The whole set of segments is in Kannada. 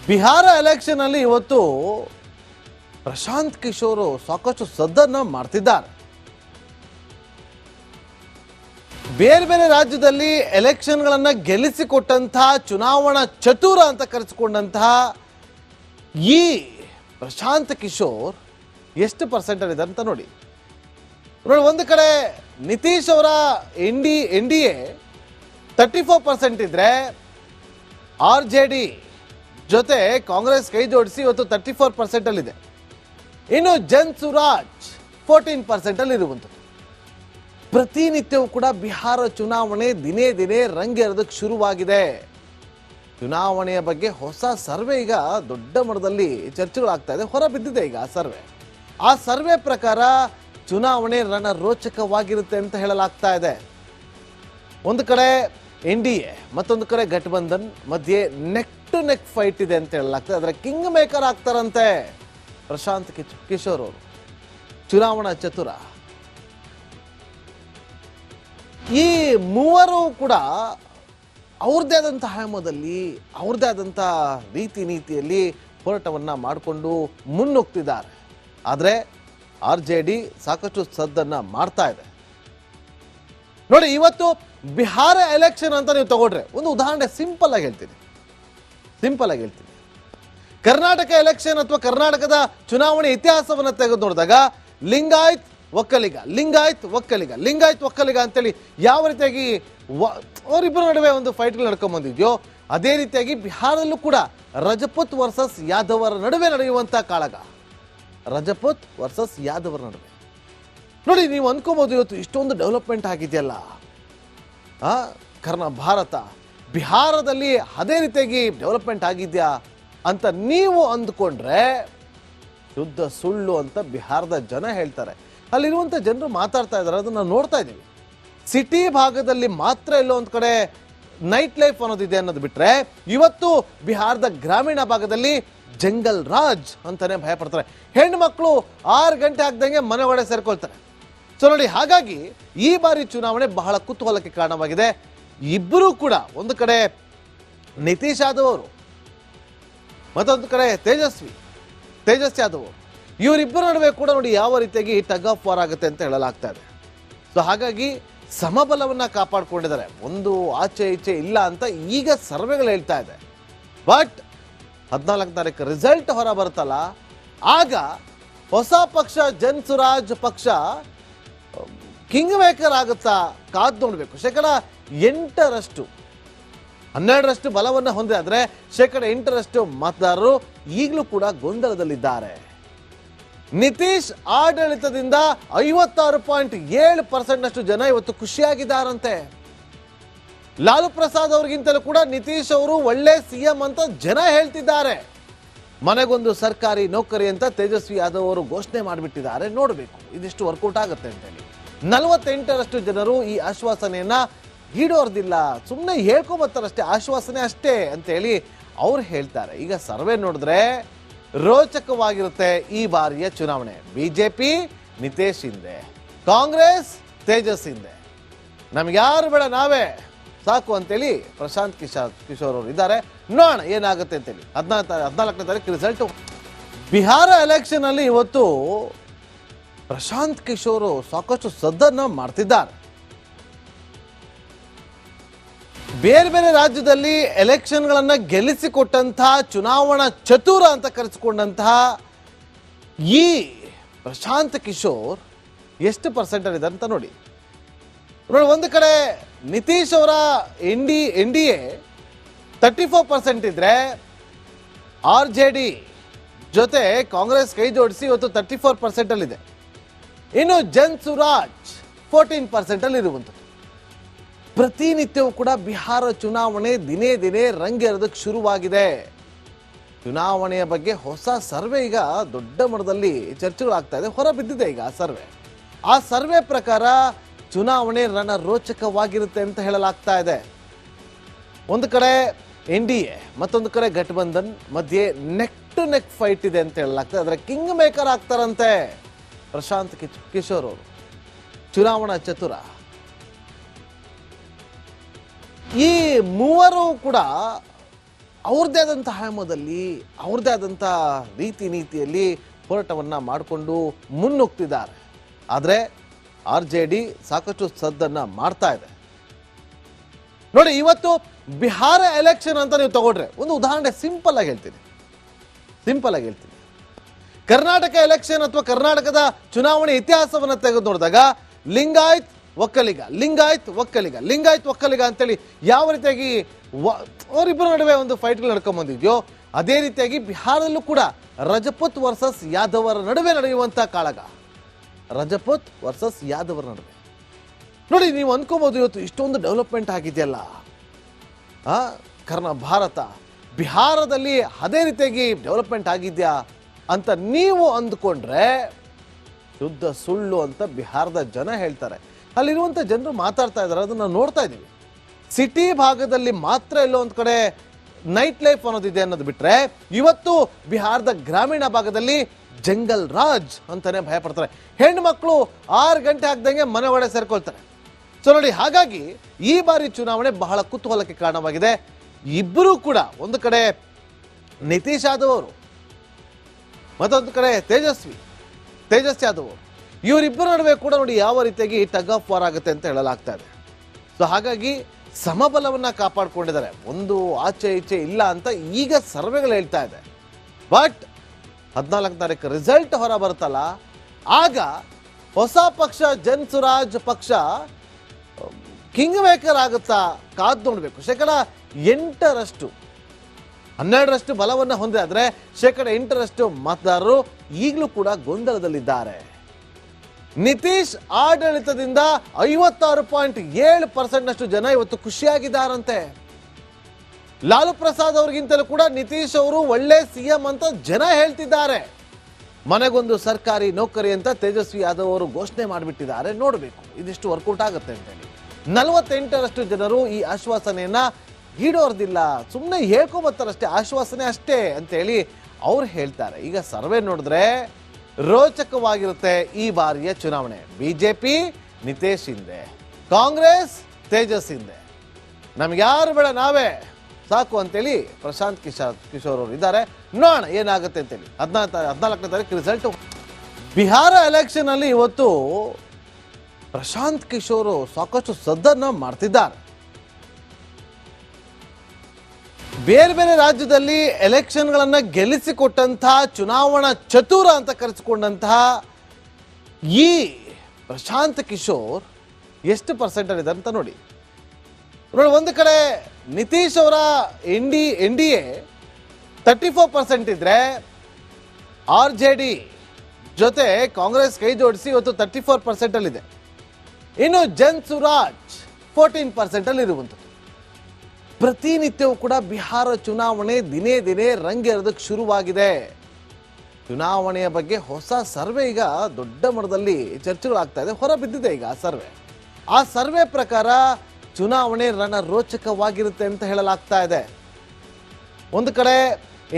ಬಿಹಾರ ಎಲೆಕ್ಷನ್ ಅಲ್ಲಿ ಇವತ್ತು ಪ್ರಶಾಂತ್ ಕಿಶೋರ್ ಸಾಕಷ್ಟು ಸದ್ದನ್ನ ಮಾಡ್ತಿದ್ದಾರೆ. ಬೇರೆ ಬೇರೆ ರಾಜ್ಯದಲ್ಲಿ ಎಲೆಕ್ಷನ್ಗಳನ್ನ ಗೆಲ್ಲಿಸಿಕೊಟ್ಟಂತಹ ಚುನಾವಣಾ ಚತುರ ಅಂತ ಕರೆಸಿಕೊಂಡಂತಹ ಈ ಪ್ರಶಾಂತ್ ಕಿಶೋರ್ ಎಷ್ಟು ಪರ್ಸೆಂಟ್ ಇದೆ ಅಂತ ನೋಡಿ. ಒಂದು ಕಡೆ ನಿತೀಶ್ ಅವರ ಎನ್ ಡಿ ಎ 34% ಇದ್ರೆ RJD ಜೊತೆ ಕಾಂಗ್ರೆಸ್ ಕೈ ಜೋಡಿಸಿ ಇವತ್ತು 34% ಅಲ್ಲಿದೆ. ಇನ್ನು ಜನ್ ಸುರಾಜ್ 14% ಅಲ್ಲಿ ಇರುವಂಥದ್ದು. ಪ್ರತಿನಿತ್ಯವೂ ಕೂಡ ಬಿಹಾರ ಚುನಾವಣೆ ದಿನೇ ದಿನೇ ರಂಗೇರೋದಕ್ಕೆ ಶುರುವಾಗಿದೆ. ಚುನಾವಣೆಯ ಬಗ್ಗೆ ಹೊಸ ಸರ್ವೆ ಈಗ ದೊಡ್ಡ ಮಟ್ಟದಲ್ಲಿ ಚರ್ಚೆಗಳಾಗ್ತಾ ಇದೆ. ಹೊರ ಬಿದ್ದಿದೆ ಈಗ ಆ ಸರ್ವೆ ಪ್ರಕಾರ ಚುನಾವಣೆ ರಣರೋಚಕವಾಗಿರುತ್ತೆ ಅಂತ ಹೇಳಲಾಗ್ತಾ ಇದೆ. ಒಂದು ಕಡೆ NDA ಮತ್ತೊಂದು ಕಡೆ ಗಠಬಂಧನ್ ಮಧ್ಯೆ ನೆಕ್ ಟು ನೆಕ್ ಫೈಟ್ ಇದೆ ಅಂತ ಹೇಳಲಾಗ್ತದೆ. ಅದರ ಕಿಂಗ್ ಮೇಕರ್ ಆಗ್ತಾರಂತೆ ಪ್ರಶಾಂತ್ ಕಿಶೋರ್ ಅವರು, ಚುನಾವಣಾ ಚತುರ. ಈ ಮೂವರು ಕೂಡ ಅವ್ರದ್ದೇ ಆದಂಥ ಆಯಾಮದಲ್ಲಿ ಅವ್ರದ್ದೇ ಆದಂಥ ರೀತಿ ನೀತಿಯಲ್ಲಿ ಹೋರಾಟವನ್ನ ಮಾಡಿಕೊಂಡು ಮುನ್ನುಗ್ತಿದ್ದಾರೆ. ಆದರೆ RJD ಸಾಕಷ್ಟು ಸದ್ದನ್ನ ಮಾಡ್ತಾ ಇದೆ. ನೋಡಿ, ಇವತ್ತು ಬಿಹಾರ ಎಲೆಕ್ಷನ್ ಅಂತ ನೀವು ತಗೊಂಡ್ರೆ ಒಂದು ಉದಾಹರಣೆ ಸಿಂಪಲ್ ಆಗಿ ಹೇಳ್ತೀನಿ. ಕರ್ನಾಟಕ ಎಲೆಕ್ಷನ್ ಅಥವಾ ಕರ್ನಾಟಕದ ಚುನಾವಣೆ ಇತಿಹಾಸವನ್ನು ತೆಗೆದು ನೋಡಿದಾಗ ಲಿಂಗಾಯತ್ ಒಕ್ಕಲಿಗ ಅಂತೇಳಿ ಯಾವ ರೀತಿಯಾಗಿ ಅವರಿಬ್ಬರ ನಡುವೆ ಒಂದು ಫೈಟ್ಗಳು ನಡ್ಕೊಂಡ್ ಬಂದಿದ್ಯೋ ಅದೇ ರೀತಿಯಾಗಿ ಬಿಹಾರದಲ್ಲೂ ಕೂಡ ರಜಪೂತ್ ವರ್ಸಸ್ ಯಾದವರ ನಡುವೆ ನಡೆಯುವಂತ ಕಾಳಗ. ರಜಪೂತ್ ವರ್ಸಸ್ ಯಾದವರ ನಡುವೆ ನೋಡಿ, ನೀವು ಅನ್ಕೋಬಹುದು ಇವತ್ತು ಇಷ್ಟೊಂದು ಡೆವಲಪ್ಮೆಂಟ್ ಆಗಿದೆಯಲ್ಲ ಭಾರತ, ಬಿಹಾರದಲ್ಲಿ ಅದೇ ರೀತಿಯಾಗಿ ಡೆವಲಪ್ಮೆಂಟ್ ಆಗಿದ್ಯಾ ಅಂತ ನೀವು ಅಂದ್ಕೊಂಡ್ರೆ ಶುದ್ಧ ಸುಳ್ಳು ಅಂತ ಬಿಹಾರದ ಜನ ಹೇಳ್ತಾರೆ. ಅಲ್ಲಿರುವಂಥ ಜನರು ಮಾತಾಡ್ತಾ ಇದ್ದಾರೆ, ಅದನ್ನ ನೋಡ್ತಾ ಇದ್ದೀವಿ. ಸಿಟಿ ಭಾಗದಲ್ಲಿ ಮಾತ್ರ ಎಲ್ಲೋ ಒಂದು ಕಡೆ ನೈಟ್ ಲೈಫ್ ಅನ್ನೋದಿದೆ ಅನ್ನೋದು ಬಿಟ್ರೆ ಇವತ್ತು ಬಿಹಾರದ ಗ್ರಾಮೀಣ ಭಾಗದಲ್ಲಿ ಜಂಗಲ್ ರಾಜ್ ಅಂತಾನೆ ಭಯ ಪಡ್ತಾರೆ. ಹೆಣ್ಣು ಮಕ್ಕಳು 6 ಗಂಟೆ ಆಗ್ದಂಗೆ ಮನೆ ಒಳಗೆ ಸೇರ್ಕೊಳ್ತಾರೆ. ಸೊ ನೋಡಿ, ಹಾಗಾಗಿ ಈ ಬಾರಿ ಚುನಾವಣೆ ಬಹಳ ಕುತೂಹಲಕ್ಕೆ ಕಾರಣವಾಗಿದೆ. ಇಬ್ಬರೂ ಕೂಡ ಒಂದು ಕಡೆ ನಿತೀಶ್ ಯಾದವ್ ಅವರು ಮತ್ತೊಂದು ಕಡೆ ತೇಜಸ್ ಯಾದವ್ ಅವರು, ಇವರಿಬ್ಬರ ನಡುವೆ ಕೂಡ ನೋಡಿ ಯಾವ ರೀತಿಯಾಗಿ ಟಗ್ ಆಫ್ ವಾರ್ ಆಗುತ್ತೆ ಅಂತ ಹೇಳಲಾಗ್ತಾ ಇದೆ. ಸೊ ಹಾಗಾಗಿ ಸಮಬಲವನ್ನ ಕಾಪಾಡಿಕೊಂಡಿದ್ದಾರೆ, ಒಂದು ಆಚೆ ಈಚೆ ಇಲ್ಲ ಅಂತ ಈಗ ಸರ್ವೆಗಳು ಹೇಳ್ತಾ ಇದೆ. ಬಟ್ 14ನೇ ತಾರೀಕು ರಿಸಲ್ಟ್ ಹೊರ ಬರುತ್ತಲ್ಲ, ಆಗ ಹೊಸ ಪಕ್ಷ ಜನ್ ಸುರಾಜ್ ಪಕ್ಷ ಕಿಂಗ್ ಮೇಕರ್ ಆಗುತ್ತಾ ಕಾದ್ ನೋಡ್ಬೇಕು. 8% 12% ಬಲವನ್ನು ಹೊಂದಿದೆ. ಆದರೆ 8% ಮತದಾರರು ಈಗಲೂ ಕೂಡ ಗೊಂದಲದಲ್ಲಿದ್ದಾರೆ. ನಿತೀಶ್ ಆಡಳಿತದಿಂದ 56.7% ಜನ ಇವತ್ತು ಖುಷಿಯಾಗಿದ್ದಾರಂತೆ. ಲಾಲು ಪ್ರಸಾದ್ ಅವ್ರಿಗಿಂತಲೂ ಕೂಡ ನಿತೀಶ್ ಅವರು ಒಳ್ಳೆ CM ಅಂತ ಜನ ಹೇಳ್ತಿದ್ದಾರೆ. ಮನೆಗೊಂದು ಸರ್ಕಾರಿ ನೌಕರಿ ಅಂತ ತೇಜಸ್ವಿ ಯಾದವ್ ಅವರು ಘೋಷಣೆ ಮಾಡಿಬಿಟ್ಟಿದ್ದಾರೆ. ನೋಡಬೇಕು ಇದಿಷ್ಟು ವರ್ಕೌಟ್ ಆಗುತ್ತೆ ಅಂತೇಳಿ. 48% ಜನರು ಈ ಆಶ್ವಾಸನೆಯನ್ನ ಈಡೇರೋದಿಲ್ಲ, ಸುಮ್ಮನೆ ಹೇಳ್ಕೊಂಬರ್ತಾರಷ್ಟೇ, ಆಶ್ವಾಸನೆ ಅಷ್ಟೇ ಅಂತೇಳಿ ಅವ್ರು ಹೇಳ್ತಾರೆ. ಈಗ ಸರ್ವೆ ನೋಡಿದ್ರೆ ರೋಚಕವಾಗಿರುತ್ತೆ ಈ ಬಾರಿಯ ಚುನಾವಣೆ. BJP ನಿತೀಶ್ ಹಿಂದೆ, ಕಾಂಗ್ರೆಸ್ ತೇಜಸ್ ಹಿಂದೆ, ನಮ್ಗೆ ಯಾರು ಬೇಡ ನಾವೇ ಸಾಕು ಅಂತೇಳಿ ಪ್ರಶಾಂತ್ ಕಿಶೋರ್ ಅವರು ಇದ್ದಾರೆ. ನೋಡೋಣ ಏನಾಗುತ್ತೆ ಅಂತೇಳಿ. 14ನೇ ತಾರೀಕು ರಿಸಲ್ಟ್. ಬಿಹಾರ ಎಲೆಕ್ಷನ್ ಅಲ್ಲಿ ಇವತ್ತು ಪ್ರಶಾಂತ್ ಕಿಶೋರ್ ಸಾಕಷ್ಟು ಸದ್ದನ್ನ ಮಾಡ್ತಿದ್ದಾರೆ. ಬೇರೆ ಬೇರೆ ರಾಜ್ಯದಲ್ಲಿ ಎಲೆಕ್ಷನ್ಗಳನ್ನ ಗೆಲ್ಲಿಸಿಕೊಟ್ಟಂತಹ ಚುನಾವಣಾ ಚತುರ ಅಂತ ಕರೆಸಿಕೊಂಡಂತಹ ಈ ಪ್ರಶಾಂತ್ ಕಿಶೋರ್ ಎಷ್ಟು ಪರ್ಸೆಂಟ್ ಇದೆ ಅಂತ ನೋಡಿ. ಒಂದು ಕಡೆ ನಿತೀಶ್ ಅವರ NDA 34% ಇದ್ರೆ RJD ಜೊತೆ ಕಾಂಗ್ರೆಸ್ ಕೈ ಜೋಡಿಸಿ ಇವತ್ತು 34% ಅಲ್ಲಿದೆ. ಇನ್ನು ಜನ್ ಸುರಾಜ್ 14% ಅಲ್ಲಿ ಇರುವಂಥದ್ದು. ಪ್ರತಿನಿತ್ಯವೂ ಕೂಡ ಬಿಹಾರ ಚುನಾವಣೆ ದಿನೇ ದಿನೇ ರಂಗೇರೋದಕ್ಕೆ ಶುರುವಾಗಿದೆ. ಚುನಾವಣೆಯ ಬಗ್ಗೆ ಹೊಸ ಸರ್ವೆ ಈಗ ದೊಡ್ಡ ಮಟ್ಟದಲ್ಲಿ ಚರ್ಚೆಗಳಾಗ್ತಾ ಇದೆ. ಹೊರ ಬಿದ್ದಿದೆ ಈಗ ಆ ಸರ್ವೆ ಪ್ರಕಾರ ಚುನಾವಣೆ ರಣರೋಚಕವಾಗಿರುತ್ತೆ ಅಂತ ಹೇಳಲಾಗ್ತಾ ಇದೆ. ಒಂದು ಕಡೆ NDA ಮತ್ತೊಂದು ಕಡೆ ಗಠಬಂಧನ್ ಮಧ್ಯೆ ನೆಕ್ ಟು ನೆಕ್ ಫೈಟ್ ಇದೆ ಅಂತ ಹೇಳಲಾಗ್ತದೆ. ಅದರ ಕಿಂಗ್ ಮೇಕರ್ ಆಗ್ತಾರಂತೆ ಪ್ರಶಾಂತ್ ಕಿಶೋರ್ ಅವರು, ಚುನಾವಣಾ ಚತುರ. ಈ ಮೂವರು ಕೂಡ ಅವ್ರದ್ದೇ ಆದಂಥ ಆಯಾಮದಲ್ಲಿ ಅವ್ರದ್ದೇ ಆದಂಥ ರೀತಿ ನೀತಿಯಲ್ಲಿ ಹೋರಾಟವನ್ನು ಮಾಡಿಕೊಂಡು ಮುನ್ನುಗ್ತಿದ್ದಾರೆ. ಆದರೆ RJD ಸಾಕಷ್ಟು ಸದ್ದನ್ನು ಮಾಡ್ತಾ ಇದೆ. ನೋಡಿ, ಇವತ್ತು ಬಿಹಾರ ಎಲೆಕ್ಷನ್ ಅಂತ ನೀವು ತಗೊಂಡ್ರೆ ಒಂದು ಉದಾಹರಣೆ ಸಿಂಪಲ್ ಆಗಿ ಹೇಳ್ತೀನಿ. ಕರ್ನಾಟಕ ಎಲೆಕ್ಷನ್ ಅಥವಾ ಕರ್ನಾಟಕದ ಚುನಾವಣೆ ಇತಿಹಾಸವನ್ನು ತೆಗೆದು ನೋಡಿದಾಗ ಲಿಂಗಾಯತ್ ಒಕ್ಕಲಿಗ ಅಂತೇಳಿ ಯಾವ ರೀತಿಯಾಗಿ ಅವರಿಬ್ಬರ ನಡುವೆ ಒಂದು ಫೈಟ್ಗಳು ನಡ್ಕೊಂಡ್ ಬಂದಿದ್ಯೋ, ಅದೇ ರೀತಿಯಾಗಿ ಬಿಹಾರದಲ್ಲೂ ಕೂಡ ರಜಪೂತ್ ವರ್ಸಸ್ ಯಾದವರ ನಡುವೆ ನಡೆಯುವಂಥ ಕಾಳಗ. ರಜಪೂತ್ ವರ್ಸಸ್ ಯಾದವರ ನಡುವೆ ನೋಡಿ, ನೀವು ಅನ್ಕೋಬಹುದು ಇವತ್ತು ಇಷ್ಟೊಂದು ಡೆವಲಪ್ಮೆಂಟ್ ಆಗಿದೆಯಲ್ಲ ಭಾರತ, ಬಿಹಾರದಲ್ಲಿ ಅದೇ ರೀತಿಯಾಗಿ ಡೆವಲಪ್ಮೆಂಟ್ ಆಗಿದೆಯಾ ಅಂತ ನೀವು ಅಂದ್ಕೊಂಡ್ರೆ ಶುದ್ಧ ಸುಳ್ಳು ಅಂತ ಬಿಹಾರದ ಜನ ಹೇಳ್ತಾರೆ. ಅಲ್ಲಿರುವಂಥ ಜನರು ಮಾತಾಡ್ತಾ ಇದ್ದಾರೆ, ಅದನ್ನು ನೋಡ್ತಾ ಇದ್ದೀವಿ. ಸಿಟಿ ಭಾಗದಲ್ಲಿ ಮಾತ್ರ ಎಲ್ಲೋ ಒಂದು ಕಡೆ ನೈಟ್ ಲೈಫ್ ಅನ್ನೋದಿದೆ ಅನ್ನೋದು ಬಿಟ್ಟರೆ ಇವತ್ತು ಬಿಹಾರದ ಗ್ರಾಮೀಣ ಭಾಗದಲ್ಲಿ ಜಂಗಲ್ ರಾಜ್ ಅಂತಾನೆ ಭಯಪಡ್ತಾರೆ. ಹೆಣ್ಣು ಮಕ್ಕಳು 6 ಗಂಟೆ ಆಗ್ದಂಗೆ ಮನೆ ಒಳಗೆ ಸೇರ್ಕೊಳ್ತಾರೆ. ಸೊ ನೋಡಿ, ಹಾಗಾಗಿ ಈ ಬಾರಿ ಚುನಾವಣೆ ಬಹಳ ಕುತೂಹಲಕ್ಕೆ ಕಾರಣವಾಗಿದೆ. ಇಬ್ಬರೂ ಕೂಡ ಒಂದು ಕಡೆ ನಿತೀಶ್ ಯಾದವ್ ಅವರು, ಮತ್ತೊಂದು ಕಡೆ ತೇಜಸ್ ಯಾದವ್ ಅವರು, ಇವರಿಬ್ಬರ ನಡುವೆ ಕೂಡ ನೋಡಿ ಯಾವ ರೀತಿಯಾಗಿ ಟಗ್ ಆಫ್ ವಾರ್ ಆಗುತ್ತೆ ಅಂತ ಹೇಳಲಾಗ್ತಾ ಇದೆ. ಸೊ ಹಾಗಾಗಿ ಸಮಬಲವನ್ನು ಕಾಪಾಡಿಕೊಂಡಿದ್ದಾರೆ, ಒಂದು ಆಚೆ ಈಚೆ ಇಲ್ಲ ಅಂತ ಈಗ ಸರ್ವೆಗಳು ಹೇಳ್ತಾ ಇದೆ. ಬಟ್ 14ನೇ ತಾರೀಕು ರಿಸಲ್ಟ್ ಹೊರ ಬರುತ್ತಲ್ಲ, ಆಗ ಹೊಸ ಪಕ್ಷ ಜನ್ ಸುರಾಜ್ ಪಕ್ಷ ಕಿಂಗ್ ಮೇಕರ್ ಆಗುತ್ತಾ ಕಾದು ನೋಡಬೇಕು. 8% 12% ಬಲವನ್ನು ಹೊಂದಿದೆ. ಆದರೆ 8% ಮತದಾರರು ಈಗಲೂ ಕೂಡ ಗೊಂದಲದಲ್ಲಿದ್ದಾರೆ. ನಿತೀಶ್ ಆಡಳಿತದಿಂದ 56.7% ಜನ ಇವತ್ತು ಖುಷಿಯಾಗಿದ್ದಾರಂತೆ. ಲಾಲು ಪ್ರಸಾದ್ ಅವ್ರಿಗಿಂತಲೂ ಕೂಡ ನಿತೀಶ್ ಅವರು ಒಳ್ಳೆ CM ಅಂತ ಜನ ಹೇಳ್ತಿದ್ದಾರೆ. ಮನೆಗೊಂದು ಸರ್ಕಾರಿ ನೌಕರಿ ಅಂತ ತೇಜಸ್ವಿ ಯಾದವ್ ಅವರು ಘೋಷಣೆ ಮಾಡಿಬಿಟ್ಟಿದ್ದಾರೆ. ನೋಡಬೇಕು ಇದಿಷ್ಟು ವರ್ಕೌಟ್ ಆಗುತ್ತೆ ಅಂತೇಳಿ. 48% ಜನರು ಈ ಆಶ್ವಾಸನೆಯನ್ನ ಈಡೋರ್ದಿಲ್ಲ, ಸುಮ್ಮನೆ ಹೇಳ್ಕೊಂಬತ್ತಾರಷ್ಟೇ, ಆಶ್ವಾಸನೆ ಅಷ್ಟೇ ಅಂತೇಳಿ ಅವ್ರು ಹೇಳ್ತಾರೆ. ಈಗ ಸರ್ವೆ ನೋಡಿದ್ರೆ ರೋಚಕವಾಗಿರುತ್ತೆ ಈ ಬಾರಿಯ ಚುನಾವಣೆ. ಬಿಜೆಪಿ ನಿತೀಶ್ ಹಿಂದೆ, ಕಾಂಗ್ರೆಸ್ ತೇಜಸ್ ಹಿಂದೆ, ನಮ್ಗೆ ಯಾರು ಬೇಡ ನಾವೇ ಸಾಕು ಅಂತೇಳಿ ಪ್ರಶಾಂತ್ ಕಿಶೋರ್ ಅವರು ಇದ್ದಾರೆ. ನೋಡೋಣ ಏನಾಗುತ್ತೆ ಅಂತೇಳಿ. 14ನೇ ತಾರೀಕು ರಿಸಲ್ಟ್. ಬಿಹಾರ ಎಲೆಕ್ಷನ್ ಅಲ್ಲಿ ಇವತ್ತು ಪ್ರಶಾಂತ್ ಕಿಶೋರ್ ಸಾಕಷ್ಟು ಸದ್ದನ್ನ ಮಾಡ್ತಿದ್ದಾರೆ. ಬೇರೆ ಬೇರೆ ರಾಜ್ಯದಲ್ಲಿ ಎಲೆಕ್ಷನ್ಗಳನ್ನು ಗೆಲ್ಲಿಸಿಕೊಟ್ಟಂತಹ ಚುನಾವಣಾ ಚತುರ ಅಂತ ಕರೆಸಿಕೊಂಡಂತಹ ಈ ಪ್ರಶಾಂತ್ ಕಿಶೋರ್ ಎಷ್ಟು ಪರ್ಸೆಂಟೇಜ್ ಇದೆ ಅಂತ ನೋಡಿ. ಒಂದು ಕಡೆ ನಿತೀಶ್ ಅವರ NDA 34% ಇದ್ರೆ RJD ಜೊತೆ ಕಾಂಗ್ರೆಸ್ ಕೈ ಜೋಡಿಸಿ ಇವತ್ತು 34% ಅಲ್ಲಿದೆ. ಇನ್ನು ಜನ್ ಸುರಾಜ್ 14% ಅಲ್ಲಿ ಇರುವಂಥದ್ದು. ಪ್ರತಿನಿತ್ಯವೂ ಕೂಡ ಬಿಹಾರ ಚುನಾವಣೆ ದಿನೇ ದಿನೇ ರಂಗೇರೋದಕ್ಕೆ ಶುರುವಾಗಿದೆ. ಚುನಾವಣೆಯ ಬಗ್ಗೆ ಹೊಸ ಸರ್ವೆ ಈಗ ದೊಡ್ಡ ಮಟ್ಟದಲ್ಲಿ ಚರ್ಚೆಗಳಾಗ್ತಾ ಇದೆ. ಹೊರ ಬಿದ್ದಿದೆ ಈಗ ಆ ಸರ್ವೆ ಪ್ರಕಾರ ಚುನಾವಣೆ ರಣರೋಚಕವಾಗಿರುತ್ತೆ ಅಂತ ಹೇಳಲಾಗ್ತಾ ಇದೆ. ಒಂದು ಕಡೆ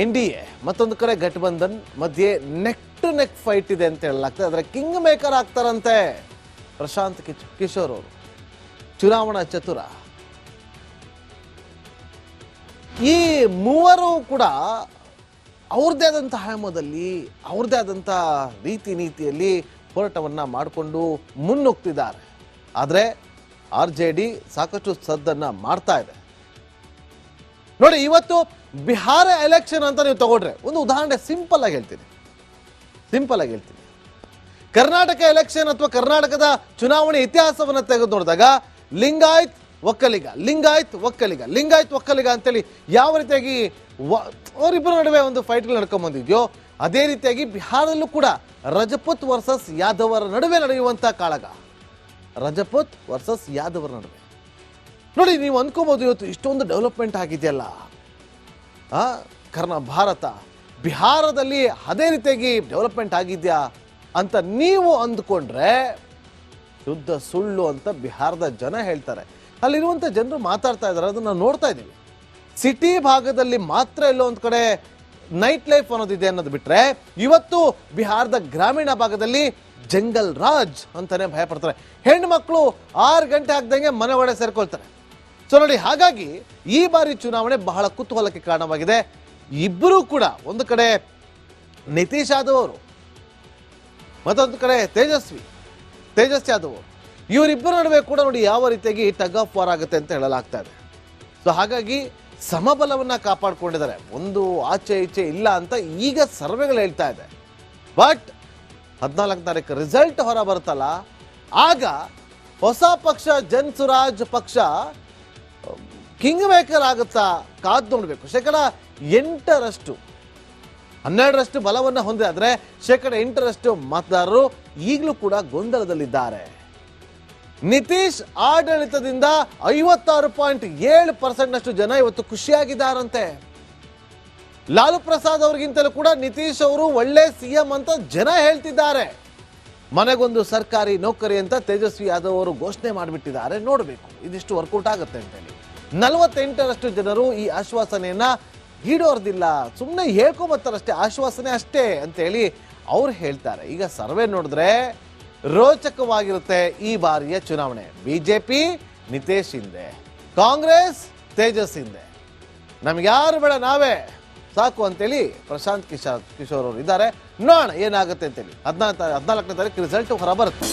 NDA ಮತ್ತೊಂದು ಕಡೆ ಗಠಬಂಧನ್ ಮಧ್ಯೆ ನೆಕ್ ಟು ನೆಕ್ ಫೈಟ್ ಇದೆ ಅಂತ ಹೇಳಲಾಗ್ತದೆ. ಆದರೆ ಕಿಂಗ್ ಮೇಕರ್ ಆಗ್ತಾರಂತೆ ಪ್ರಶಾಂತ್ ಕಿಶೋರ್ ಅವರು, ಚುನಾವಣಾ ಚತುರ. ಈ ಮೂವರು ಕೂಡ ಅವ್ರದ್ದೇ ಆದಂಥ ಆಯಾಮದಲ್ಲಿ ಅವ್ರದ್ದೇ ಆದಂಥ ರೀತಿ ನೀತಿಯಲ್ಲಿ ಹೋರಾಟವನ್ನು ಮಾಡಿಕೊಂಡು ಮುನ್ನುಗ್ತಿದ್ದಾರೆ. ಆದರೆ RJD ಸಾಕಷ್ಟು ಸದ್ದನ್ನು ಮಾಡ್ತಾ ಇದೆ. ನೋಡಿ, ಇವತ್ತು ಬಿಹಾರ ಎಲೆಕ್ಷನ್ ಅಂತ ನೀವು ತಗೊಂಡ್ರೆ ಒಂದು ಉದಾಹರಣೆ ಸಿಂಪಲ್ ಆಗಿ ಹೇಳ್ತೀನಿ. ಕರ್ನಾಟಕ ಎಲೆಕ್ಷನ್ ಅಥವಾ ಕರ್ನಾಟಕದ ಚುನಾವಣೆ ಇತಿಹಾಸವನ್ನು ತೆಗೆದು ನೋಡಿದಾಗ ಲಿಂಗಾಯತ್ ಒಕ್ಕಲಿಗ ಅಂತೇಳಿ ಯಾವ ರೀತಿಯಾಗಿ ಅವರಿಬ್ಬರ ನಡುವೆ ಒಂದು ಫೈಟ್ಗಳು ನಡ್ಕೊಂಡ್ ಬಂದಿದ್ಯೋ, ಅದೇ ರೀತಿಯಾಗಿ ಬಿಹಾರದಲ್ಲೂ ಕೂಡ ರಜಪೂತ್ ವರ್ಸಸ್ ಯಾದವರ ನಡುವೆ ನಡೆಯುವಂಥ ಕಾಳಗ. ರಜಪೂತ್ ವರ್ಸಸ್ ಯಾದವರ ನಡುವೆ ನೋಡಿ, ನೀವು ಅನ್ಕೋಬಹುದು ಇವತ್ತು ಇಷ್ಟೊಂದು ಡೆವಲಪ್ಮೆಂಟ್ ಆಗಿದೆಯಲ್ಲ ಭಾರತ, ಬಿಹಾರದಲ್ಲಿ ಅದೇ ರೀತಿಯಾಗಿ ಡೆವಲಪ್ಮೆಂಟ್ ಆಗಿದೆಯಾ ಅಂತ ನೀವು ಅಂದ್ಕೊಂಡ್ರೆ ಶುದ್ಧ ಸುಳ್ಳು ಅಂತ ಬಿಹಾರದ ಜನ ಹೇಳ್ತಾರೆ. ಅಲ್ಲಿರುವಂಥ ಜನರು ಮಾತಾಡ್ತಾ ಇದ್ದಾರೆ, ಅದನ್ನು ನೋಡ್ತಾ ಇದ್ದೀವಿ. ಸಿಟಿ ಭಾಗದಲ್ಲಿ ಮಾತ್ರ ಎಲ್ಲೋ ಒಂದು ಕಡೆ ನೈಟ್ ಲೈಫ್ ಅನ್ನೋದಿದೆ ಅನ್ನೋದು ಬಿಟ್ಟರೆ ಇವತ್ತು ಬಿಹಾರದ ಗ್ರಾಮೀಣ ಭಾಗದಲ್ಲಿ ಜಂಗಲ್ ರಾಜ್ ಅಂತಾನೆ ಭಯಪಡ್ತಾರೆ. ಹೆಣ್ಣು ಮಕ್ಕಳು 6 ಗಂಟೆ ಆಗ್ದಂಗೆ ಮನೆ ಒಳಗೆ ಸೇರ್ಕೊಳ್ತಾರೆ. ಸೊ ನೋಡಿ, ಹಾಗಾಗಿ ಈ ಬಾರಿ ಚುನಾವಣೆ ಬಹಳ ಕುತೂಹಲಕ್ಕೆ ಕಾರಣವಾಗಿದೆ. ಇಬ್ಬರೂ ಕೂಡ, ಒಂದು ಕಡೆ ನಿತೀಶ್ ಯಾದವ್ ಅವರು, ಮತ್ತೊಂದು ಕಡೆ ತೇಜಸ್ ಯಾದವ್ ಅವರು, ಇವರಿಬ್ಬರ ನಡುವೆ ಕೂಡ ನೋಡಿ ಯಾವ ರೀತಿಯಾಗಿ ಟಗ್ ಆಫ್ ವಾರ್ ಆಗುತ್ತೆ ಅಂತ ಹೇಳಲಾಗ್ತಾ ಇದೆ. ಸೊ ಹಾಗಾಗಿ ಸಮಬಲವನ್ನ ಕಾಪಾಡಿಕೊಂಡಿದ್ದಾರೆ, ಒಂದು ಆಚೆ ಈಚೆ ಇಲ್ಲ ಅಂತ ಈಗ ಸರ್ವೆಗಳು ಹೇಳ್ತಾ ಇದೆ. ಬಟ್ 14ನೇ ತಾರೀಕು ರಿಸಲ್ಟ್ ಹೊರ ಬರುತ್ತಲ್ಲ, ಆಗ ಹೊಸ ಪಕ್ಷ ಜನ್-ಸುರಾಜ್ ಪಕ್ಷ ಕಿಂಗ್ ಮೇಕರ್ ಆಗುತ್ತಾ ಕಾದ್ ನೋಡಬೇಕು. 8% 12% ಬಲವನ್ನು ಹೊಂದಿದೆ. ಆದರೆ 8% ಮತದಾರರು ಈಗಲೂ ಕೂಡ ಗೊಂದಲದಲ್ಲಿದ್ದಾರೆ. ನಿತೀಶ್ ಆಡಳಿತದಿಂದ 56.7% ಜನ ಇವತ್ತು ಖುಷಿಯಾಗಿದ್ದಾರಂತೆ. ಲಾಲು ಪ್ರಸಾದ್ ಅವರಿಗಿಂತಲೂ ಕೂಡ ನಿತೀಶ್ ಅವರು ಒಳ್ಳೆ ಸಿಎಂ ಅಂತ ಜನ ಹೇಳ್ತಿದ್ದಾರೆ. ಮನೆಗೊಂದು ಸರ್ಕಾರಿ ನೌಕರಿ ಅಂತ ತೇಜಸ್ವಿ ಯಾದವ್ ಅವರು ಘೋಷಣೆ ಮಾಡಿಬಿಟ್ಟಿದ್ದಾರೆ. ನೋಡಬೇಕು ಇದಿಷ್ಟು ವರ್ಕೌಟ್ ಆಗುತ್ತೆ ಅಂತೇಳಿ. 48% ಜನರು ಈ ಆಶ್ವಾಸನೆಯನ್ನ ಈಡೇರೋದಿಲ್ಲ, ಸುಮ್ಮನೆ ಹೇಳ್ಕೊಂಬತ್ತಾರಷ್ಟೇ, ಆಶ್ವಾಸನೆ ಅಷ್ಟೇ ಅಂತೇಳಿ ಅವ್ರು ಹೇಳ್ತಾರೆ. ಈಗ ಸರ್ವೆ ನೋಡಿದ್ರೆ ರೋಚಕವಾಗಿರುತ್ತೆ ಈ ಬಾರಿಯ ಚುನಾವಣೆ. ಬಿಜೆಪಿ ನಿತೀಶ್ ಹಿಂದೆ, ಕಾಂಗ್ರೆಸ್ ತೇಜಸ್ ಹಿಂದೆ, ನಮ್ಗೆ ಯಾರು ಬೇಡ ನಾವೇ ಸಾಕು ಅಂತೇಳಿ ಪ್ರಶಾಂತ್ ಕಿಶೋರ್ ಅವರು ಇದ್ದಾರೆ. ನೋಡೋಣ ಏನಾಗುತ್ತೆ ಅಂತೇಳಿ. 14ನೇ ತಾರೀಕು ರಿಸಲ್ಟ್ ಹೊರ ಬರುತ್ತೆ.